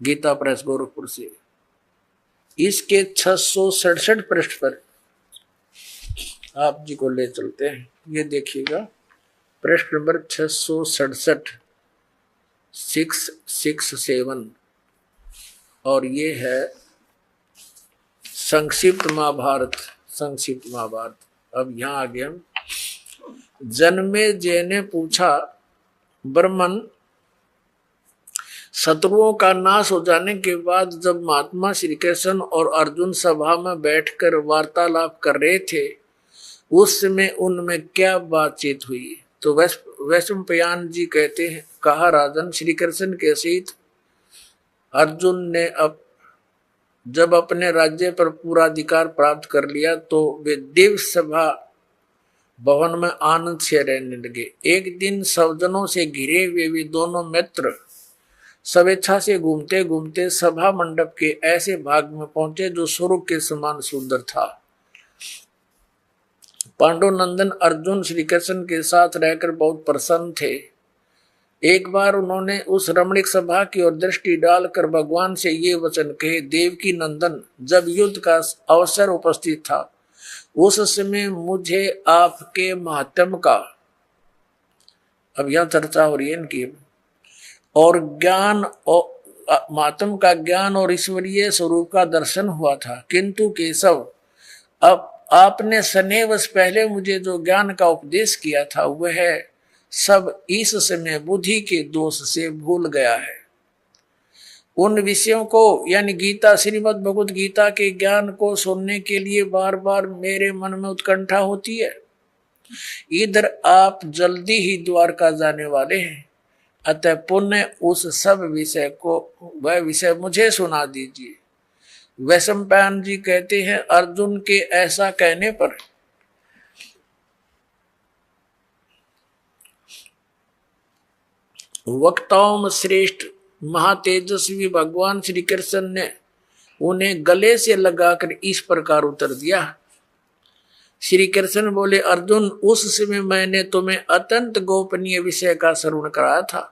गीता प्रेस गोरखपुर से। इसके 667 पृष्ठ पर आप जी को ले चलते हैं। ये देखिएगा पृष्ठ नंबर 667, 667, और ये है संक्षिप्त महाभारत, संक्षिप्त महाभारत। अब यहां आ गया। जन्मेजय ने पूछा, ब्रह्मन, शत्रुओं का नाश हो जाने के बाद जब महात्मा श्री कृष्ण और अर्जुन सभा में बैठकर वार्तालाप कर रहे थे, उस समय उनमें क्या बातचीत हुई। तो वैशंपायन जी कहते हैं, कहा राजन, श्री कृष्ण के सहित अर्जुन ने जब अपने राज्य पर पूरा अधिकार प्राप्त कर लिया तो वे दिव्य सभा भवन में आनंद से रहने लगे। एक दिन सज्जनों से घिरे हुए वे दोनों मित्र स्वेच्छा से घूमते घूमते सभा मंडप के ऐसे भाग में पहुंचे जो स्वर्ग के समान सुंदर था। पांडुनंदन अर्जुन श्री कृष्ण के साथ रहकर बहुत प्रसन्न थे। एक बार उन्होंने उस रमणीक सभा की ओर दृष्टि डालकर भगवान से ये वचन कहे, देवकी नंदन, जब युद्ध का अवसर उपस्थित था उस समय मुझे आपके महात्म का, अब यह चर्चा हो रही है इनकी, और ज्ञान और महात्म का ज्ञान और ईश्वरीय स्वरूप का दर्शन हुआ था। किंतु केशव, अब आपने सनेवश पहले मुझे जो ज्ञान का उपदेश किया था वह सब इस समय बुद्धि के दोष से भूल गया है। उन विषयों को यानी गीता, श्रीमद् भगवत गीता के ज्ञान को सुनने के लिए बार बार मेरे मन में उत्कंठा होती है। इधर आप जल्दी ही द्वारका जाने वाले हैं, अतः पुण्य उस सब विषय को, वह विषय मुझे सुना दीजिए। वैशंपायन जी कहते हैं, अर्जुन के ऐसा कहने पर वक्ताओं में श्रेष्ठ महातेजस्वी भगवान श्री कृष्ण ने उन्हें गले से लगाकर इस प्रकार उत्तर दिया। श्री कृष्ण बोले, अर्जुन, उस समय मैंने तुम्हें अत्यंत गोपनीय विषय का श्रवण कराया था।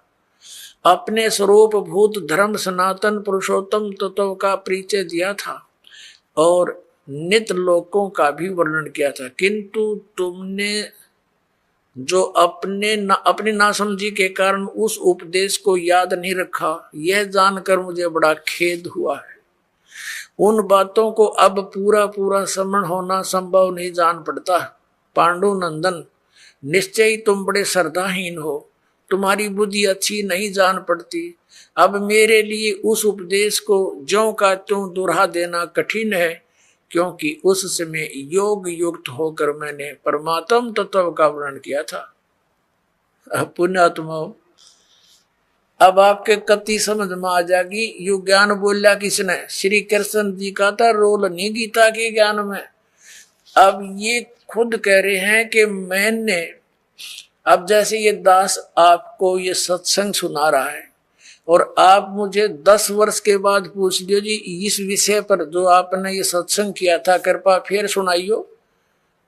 अपने स्वरूप भूत धर्म सनातन पुरुषोत्तम तत्व का परिचय दिया था और नित्य लोकों का भी वर्णन किया था। किंतु तुमने जो अपनी नासमझी के कारण उस उपदेश को याद नहीं रखा, यह जानकर मुझे बड़ा खेद हुआ है। उन बातों को अब पूरा पूरा समझ होना संभव नहीं जान पड़ता। पांडु नंदन, निश्चय ही तुम बड़े श्रद्धाहीन हो, तुम्हारी बुद्धि अच्छी नहीं जान पड़ती। अब मेरे लिए उस उपदेश को ज्यों का त्यों दोहरा देना कठिन है, क्योंकि उस समय योग युक्त होकर मैंने परमात्म तत्व का वर्णन किया था। पुण्यात्मा, अब आपके कति समझ में आ जाएगी। यू ज्ञान बोलिया किसने? श्री कृष्ण जी का था रोल नहीं गीता के ज्ञान में। अब ये खुद कह रहे हैं कि मैंने, अब जैसे ये दास आपको ये सत्संग सुना रहा है और आप मुझे 10 वर्ष के बाद पूछ लियो जी इस विषय पर जो आपने ये सत्संग किया था कृपा फिर सुनाइयो,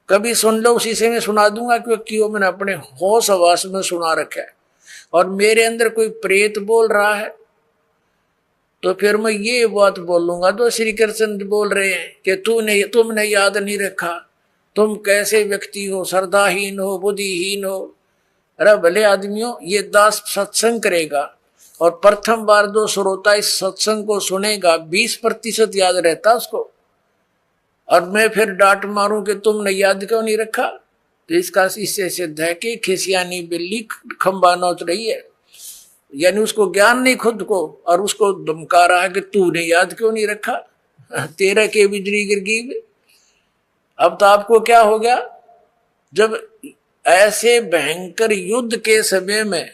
कभी सुन लो उसी से मैं सुना दूंगा, क्योंकि वो मैंने अपने होश हवास में सुना रखा है। और मेरे अंदर कोई प्रेत बोल रहा है तो फिर मैं ये बात बोलूंगा तो श्री कृष्ण बोल रहे हैं कि तुमने याद नहीं रखा, तुम कैसे व्यक्ति हो, श्रद्धाहीन हो, बुद्धिहीन हो। अरे भले आदमियों, ये दास सत्संग करेगा और प्रथम बार जो श्रोता इस सत्संग को सुनेगा 20% याद रहता उसको, और मैं फिर डांट मारूं कि तुमने याद क्यों नहीं रखा, तो इसका इससे सिद्ध है कि खिसियानी बिल्ली खंबा नोच रही है। यानी उसको ज्ञान नहीं खुद को, और उसको धमका रहा है कि तूने याद क्यों नहीं रखा, तेरा के बिजली गिर गई। अब तो आपको क्या हो गया, जब ऐसे भयंकर युद्ध के समय में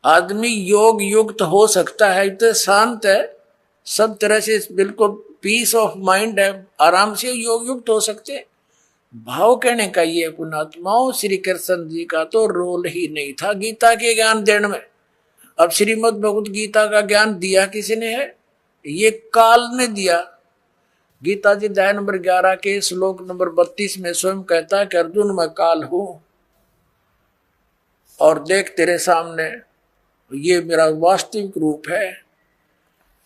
आदमी योग युक्त हो सकता है, तो शांत है, सब तरह से बिल्कुल पीस ऑफ माइंड है, आराम से योग युक्त हो सकते हैं। भाव कहने का ये पुणात्माओं, श्री कृष्ण जी का तो रोल ही नहीं था गीता के ज्ञान देने में। अब श्रीमद् भगवत गीता का ज्ञान दिया किसने है? ये काल ने दिया। गीता जी अध्याय नंबर 11 के श्लोक नंबर 32 में स्वयं कहता है कि अर्जुन मैं काल हूं और देख तेरे सामने ये मेरा वास्तविक रूप है,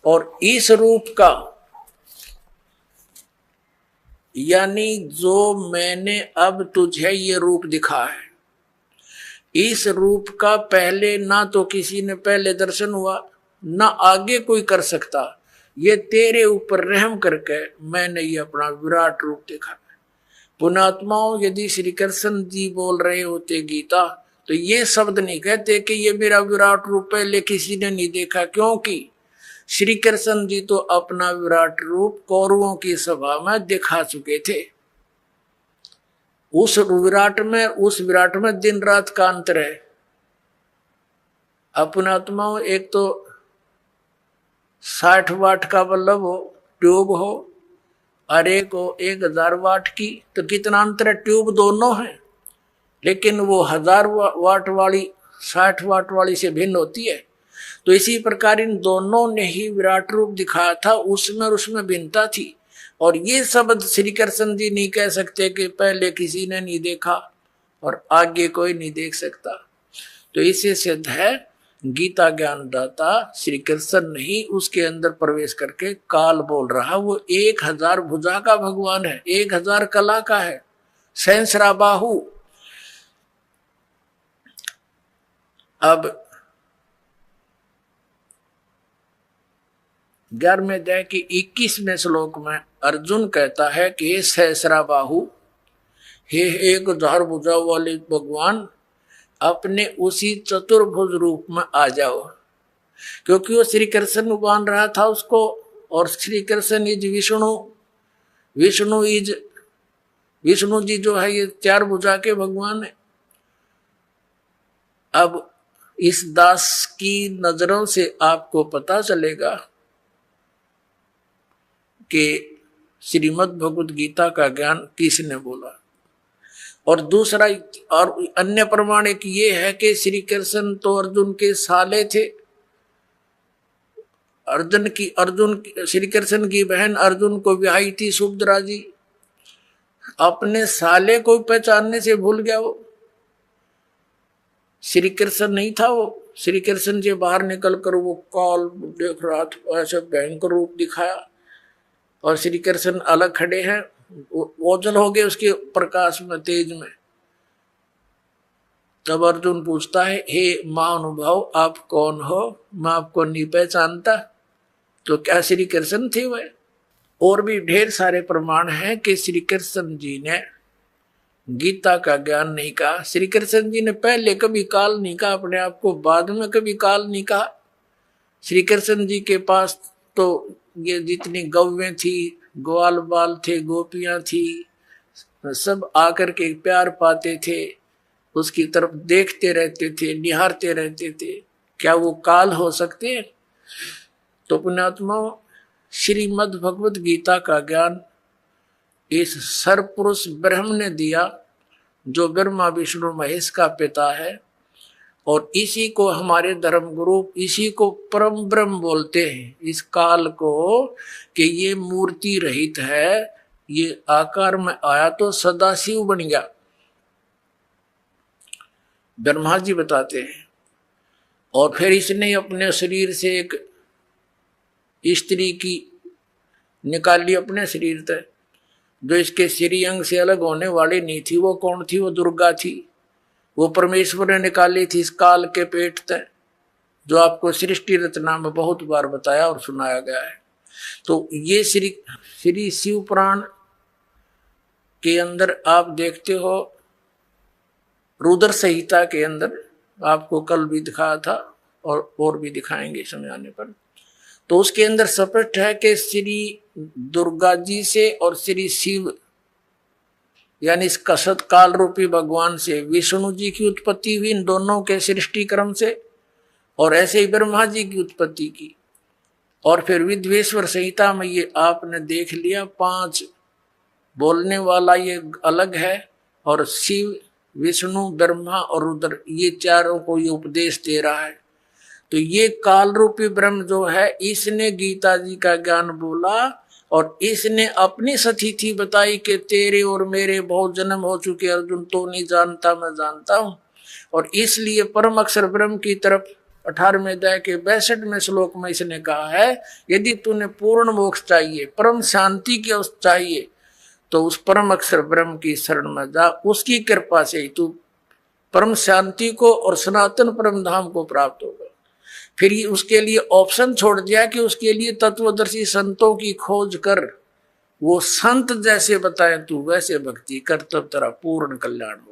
और इस रूप का यानी जो मैंने अब तुझे ये रूप दिखा है, इस रूप का पहले ना तो किसी ने पहले दर्शन हुआ ना आगे कोई कर सकता। ये तेरे ऊपर रहम करके मैंने ये अपना विराट रूप देखा। पुणात्माओं, यदि श्री कृष्ण जी बोल रहे होते गीता तो ये शब्द नहीं कहते कि ये मेरा विराट रूप पहले किसी ने नहीं देखा, क्योंकि श्री कृष्ण जी तो अपना विराट रूप कौरवों की सभा में दिखा चुके थे। उस विराट में दिन रात का अंतर है। अपनात्माओं, एक तो 60 वाट का बल्ब हो, ट्यूब हो, और एक हो 1000 वाट की, तो कितना अंतर है? ट्यूब दोनों है, लेकिन वो 1000 वाट वाली 60 वाट वाली से भिन्न होती है। तो इसी प्रकार इन दोनों ने ही विराट रूप दिखाया था, उसमें भिन्नता थी। और ये शब्द श्री कृष्ण जी नहीं कह सकते कि पहले किसी ने नहीं देखा और आगे कोई नहीं देख सकता। तो इसे सिद्ध है गीता ज्ञानदाता श्री कृष्ण नहीं उसके अंदर प्रवेश करके काल बोल रहा। वो 1000 भुजा का भगवान है, 1000 कला का है, सहस्रा बाहु। अब 11वें अध्याय के 21वें श्लोक में अर्जुन कहता है कि हे सहस्रा बाहु, हे 1000 भुजा वाले भगवान, अपने उसी चतुर्भुज रूप में आ जाओ। क्योंकि वो श्री कृष्ण मान रहा था उसको, और श्री कृष्ण इज विष्णु जी जो है ये 4 भुजा के भगवान है। अब इस दास की नजरों से आपको पता चलेगा कि श्रीमद् भगवत गीता का ज्ञान किसने बोला। और दूसरा और अन्य प्रमाण एक ये है कि श्री कृष्ण तो अर्जुन के साले थे। श्री कृष्ण की बहन अर्जुन को ब्याही थी सुभद्रा जी, अपने साले को पहचानने से भूल गया वो। श्री कृष्ण नहीं था वो। श्री कृष्ण जी बाहर निकल कर वो काल देख रहा था, ऐसे भयंकर रूप दिखाया, और श्री कृष्ण अलग खड़े हैं, ओझल हो गए उसके प्रकाश में, तेज में। तब अर्जुन पूछता है, हे महानुभाव आप कौन हो, मैं आपको नहीं पहचानता। तो क्या श्री कृष्ण थे वह? और भी ढेर सारे प्रमाण हैं कि श्री कृष्ण जी ने गीता का ज्ञान नहीं कहा। श्री कृष्ण जी ने पहले कभी काल नहीं कहा अपने आप को, बाद में कभी काल नहीं कहा। श्री कृष्ण जी के पास तो ये जितनी गौवें थी, ग्वाल बाल थे, गोपियां थी, सब आकर के प्यार पाते थे, उसकी तरफ देखते रहते थे, निहारते रहते थे। क्या वो काल हो सकते हैं? तो पुण्यात्मा, श्रीमद् भगवत गीता का ज्ञान इस सर्वपुरुष ब्रह्म ने दिया, जो ब्रह्मा विष्णु महेश का पिता है। और इसी को हमारे धर्म गुरु, इसी को परम ब्रह्म बोलते हैं, इस काल को, कि ये मूर्ति रहित है, ये आकार में आया तो सदाशिव बन गया। ब्रह्मा जी बताते हैं। और फिर इसने अपने शरीर से एक स्त्री की निकाली अपने शरीर से, जो इसके श्री अंग से अलग होने वाली नहीं थी। वो कौन थी? वो दुर्गा थी। वो परमेश्वर ने निकाली थी इस काल के पेट तक, जो आपको सृष्टि रचना में बहुत बार बताया और सुनाया गया है। तो ये श्री शिव पुराण के अंदर आप देखते हो, रुद्र संहिता के अंदर आपको कल भी दिखाया था और भी दिखाएंगे समय आने पर। तो उसके अंदर स्पष्ट है कि श्री दुर्गा जी से और श्री शिव यानी इस कसत काल रूपी भगवान से विष्णु जी की उत्पत्ति हुई, इन दोनों के सृष्टि क्रम से, और ऐसे ही ब्रह्मा जी की उत्पत्ति की। और फिर विद्वेश्वर संहिता में ये आपने देख लिया, 5 बोलने वाला ये अलग है, और शिव, विष्णु, ब्रह्मा और रुद्र, ये चारों को ये उपदेश दे रहा है। तो ये काल रूपी ब्रह्म जो है, इसने गीता जी का ज्ञान बोला, और इसने अपनी सतिथि बताई कि तेरे और मेरे बहुत जन्म हो चुके अर्जुन, तो नहीं जानता, मैं जानता हूं। और इसलिए परम अक्षर ब्रह्म की तरफ 18वें अध्याय के 62वें श्लोक में इसने कहा है, यदि तूने पूर्ण मोक्ष चाहिए, परम शांति की चाहिए, तो उस परम अक्षर ब्रह्म की शरण में जा, उसकी कृपा से ही तू परम शांति को और सनातन परम धाम को प्राप्त होगा। फिर उसके लिए ऑप्शन छोड़ दिया कि उसके लिए तत्वदर्शी संतों की खोज कर, वो संत जैसे बताएं तू वैसे भक्ति कर, तब तेरा पूर्ण कल्याण हो।